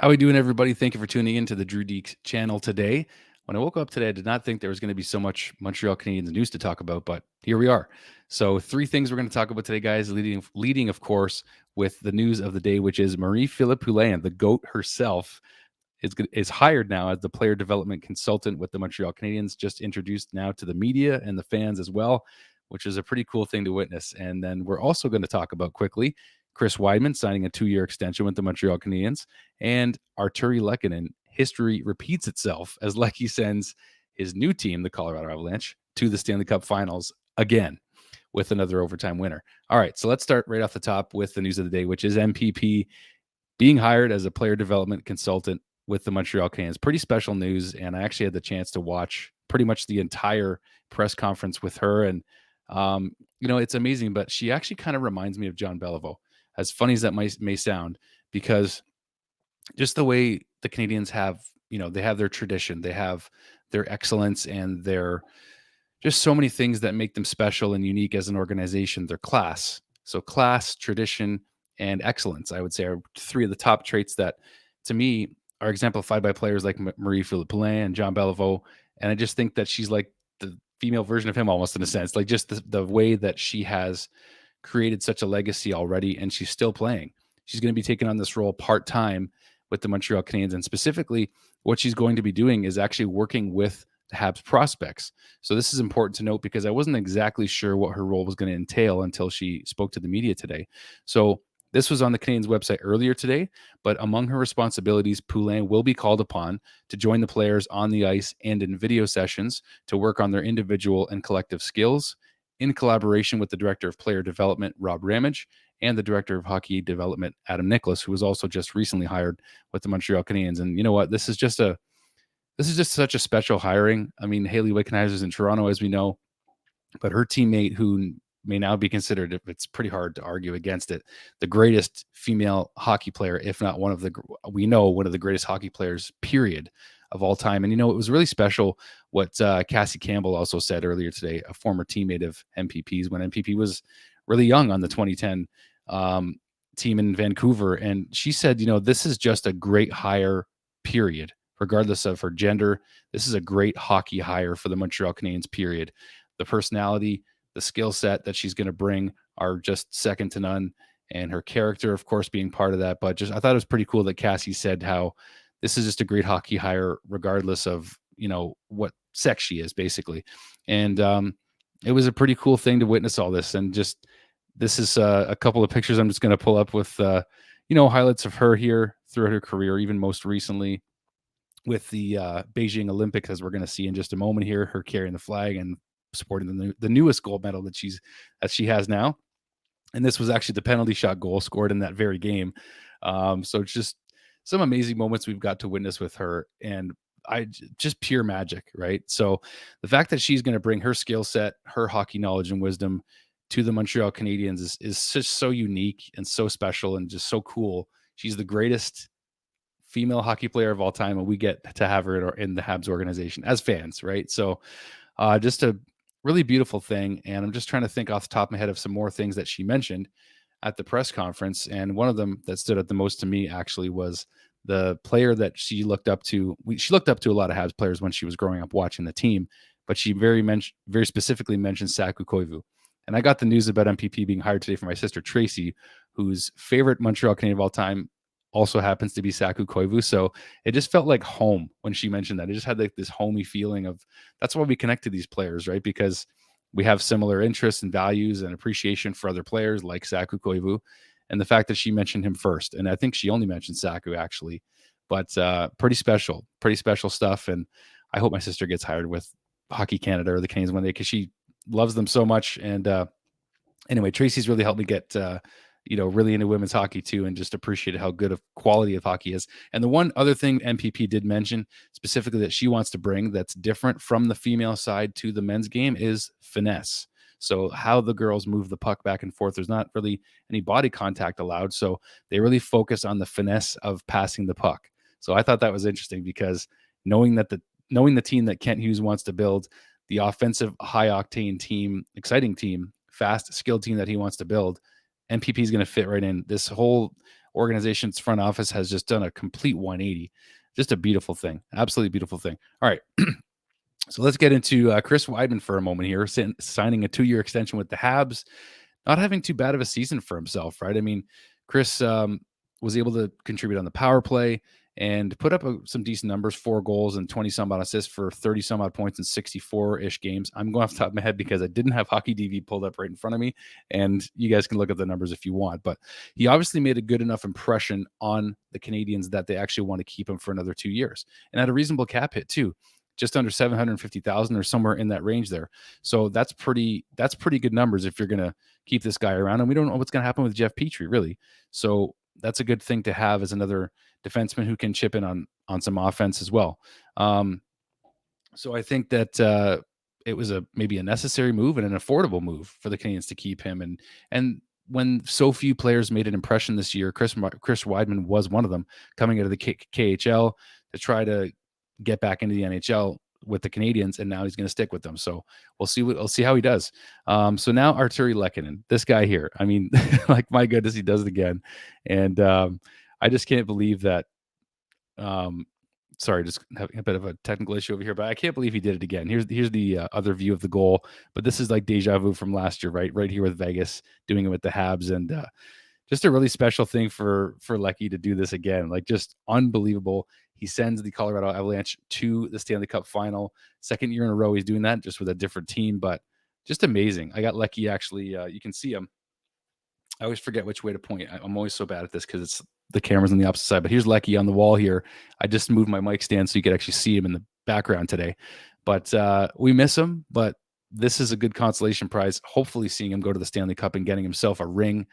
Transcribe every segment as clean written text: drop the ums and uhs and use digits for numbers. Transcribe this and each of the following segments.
How we doing, everybody? Thank you for tuning in to the Drew Deeks channel today. When I woke up today, I did not think there was going to be so much Montreal Canadiens news to talk about, but here we are. So, three things we're going to talk about today, guys. Leading, of course, with the news of the day, which is Marie-Philip Poulin, the GOAT herself, is hired now as the player development consultant with the Montreal Canadiens. Just introduced now to the media and the fans as well, which is a pretty cool thing to witness. And then we're also going to talk about quickly Chris Wideman signing a 2-year extension with the Montreal Canadiens, and Arturri Lehkonen. History repeats itself as Lecky sends his new team, the Colorado Avalanche, to the Stanley Cup Finals again with another overtime winner. All right, so let's start right off the top with the news of the day, which is MPP being hired as a player development consultant with the Montreal Canadiens. Pretty special news, and I actually had the chance to watch pretty much the entire press conference with her. And it's amazing, but she actually kind of reminds me of John Beliveau, as funny as that may sound, because just the way the Canadians have, they have their tradition, they have their excellence, and their just so many things that make them special and unique as an organization. Their class. So class, tradition, and excellence, I would say, are three of the top traits that, to me, are exemplified by players like Marie-Philip Poulin and John Beliveau. And I just think that she's like the female version of him, almost, in a sense, like just the way that she has created such a legacy already, and she's still playing. She's going to be taking on this role part-time with the Montreal Canadiens, and specifically what she's going to be doing is actually working with the Habs prospects. So this is important to note because I wasn't exactly sure what her role was going to entail until she spoke to the media today. So this was on the Canadiens website earlier today, but among her responsibilities, Poulin will be called upon to join the players on the ice and in video sessions to work on their individual and collective skills in collaboration with the Director of Player Development, Rob Ramage, and the Director of Hockey Development, Adam Nicholas, who was also just recently hired with the Montreal Canadiens. And you know what? This is just such a special hiring. I mean, Haley Wickenheiser's in Toronto, as we know, but her teammate, who may now be considered, it's pretty hard to argue against it, the greatest female hockey player, if not one of the greatest hockey players, period, of all time. And, it was really special what Cassie Campbell also said earlier today, a former teammate of MPP's when MPP was really young on the 2010 team in Vancouver. And she said, this is just a great hire, period. Regardless of her gender, this is a great hockey hire for the Montreal Canadiens, period. The personality, the skill set that she's going to bring are just second to none. And her character, of course, being part of that. But I thought it was pretty cool that Cassie said how this is just a great hockey hire, regardless of, what sex she is, basically. And it was a pretty cool thing to witness all this. And just, this is a couple of pictures I'm just going to pull up with, highlights of her here throughout her career, even most recently with the Beijing Olympics, as we're going to see in just a moment here, her carrying the flag and supporting the newest gold medal that she has now. And this was actually the penalty shot goal scored in that very game. So it's just some amazing moments we've got to witness with her, and just pure magic, right? So the fact that she's going to bring her skill set, her hockey knowledge and wisdom to the Montreal Canadiens is just so unique and so special and just so cool. She's the greatest female hockey player of all time, and we get to have her in the Habs organization as fans, right? So just a really beautiful thing. And I'm just trying to think off the top of my head of some more things that she mentioned at the press conference. And one of them that stood out the most to me actually was the player that she looked up to. She looked up to a lot of Habs players when she was growing up watching the team, but she very specifically mentioned Saku Koivu. And I got the news about MPP being hired today from my sister Tracy, whose favorite Montreal Canadian of all time also happens to be Saku Koivu. So it just felt like home when she mentioned that. It just had like this homey feeling of, that's why we connect to these players, right? Because we have similar interests and values and appreciation for other players like Saku Koivu. And the fact that she mentioned him first, and I think she only mentioned Saku actually, but pretty special stuff. And I hope my sister gets hired with Hockey Canada or the Canadiens one day, because she loves them so much. And anyway, Tracy's really helped me get really into women's hockey too, and just appreciated how good of quality of hockey is. And the one other thing MPP did mention specifically that she wants to bring that's different from the female side to the men's game is finesse. So how the girls move the puck back and forth, there's not really any body contact allowed. So they really focus on the finesse of passing the puck. So I thought that was interesting, because knowing the team that Kent Hughes wants to build, the offensive high octane team, exciting team, fast skilled team that he wants to build, MPP is going to fit right in. This whole organization's front office has just done a complete 180. Just a beautiful thing. Absolutely beautiful thing. All right. So let's get into Chris Wideman for a moment here, signing a 2-year extension with the Habs. Not having too bad of a season for himself, right? I mean, Chris was able to contribute on the power play and put up some decent numbers, 4 goals and 20 some odd assists for 30 some odd points in 64-ish games. I'm going off the top of my head because I didn't have Hockey DB pulled up right in front of me, and you guys can look at the numbers if you want. But he obviously made a good enough impression on the Canadiens that they actually want to keep him for another 2 years, and at a reasonable cap hit too, just under 750,000 or somewhere in that range there. So that's pretty good numbers if you're going to keep this guy around. And we don't know what's going to happen with Jeff Petrie, really. So that's a good thing to have as another defenseman who can chip in on some offense as well. So I think that it was maybe a necessary move and an affordable move for the Canadiens to keep him. And when so few players made an impression this year, Chris Wideman was one of them, coming out of the KHL to try to get back into the NHL with the Canadiens, and now he's going to stick with them. So we'll see how he does. So now Arturri Lehkonen, this guy here. I mean, like, my goodness, he does it again. And I just can't believe that. Sorry, just having a bit of a technical issue over here, but I can't believe he did it again. Here's the other view of the goal, but this is like deja vu from last year, right here with Vegas, doing it with the Habs, and just a really special thing for Lecky to do this again. Like, just unbelievable. He sends the Colorado Avalanche to the Stanley Cup final. 2nd year in a row he's doing that, just with a different team, but just amazing. I got Lecky actually. You can see him. I always forget which way to point. I'm always so bad at this because it's the camera's on the opposite side. But here's Lecky on the wall here. I just moved my mic stand so you could actually see him in the background today. But we miss him. But this is a good consolation prize. Hopefully seeing him go to the Stanley Cup and getting himself a ring.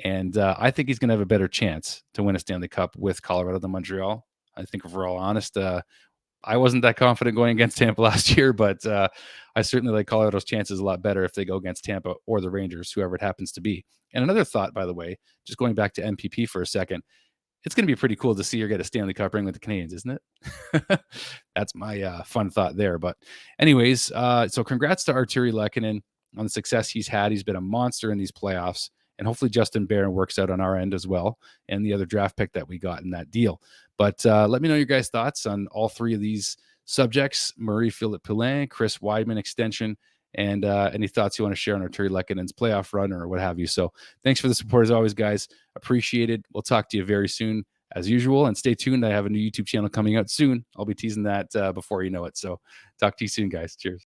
And I think he's going to have a better chance to win a Stanley Cup with Colorado than Montreal. I think if we're all honest, I wasn't that confident going against Tampa last year, but I certainly like Colorado's chances a lot better if they go against Tampa or the Rangers, whoever it happens to be. And another thought, by the way, just going back to MPP for a second, it's going to be pretty cool to see her get a Stanley Cup ring with the Canadiens, isn't it? That's my fun thought there. But anyways, so congrats to Arturri Lehkonen on the success he's had. He's been a monster in these playoffs. And hopefully Justin Barron works out on our end as well, and the other draft pick that we got in that deal. But let me know your guys' thoughts on all 3 of these subjects: Marie-Philip Poulin, Chris Wideman extension, and any thoughts you want to share on Arturri Lehkonen's playoff run or what have you. So thanks for the support as always, guys. Appreciate it. We'll talk to you very soon as usual, and stay tuned. I have a new YouTube channel coming out soon. I'll be teasing that before you know it. So talk to you soon, guys. Cheers.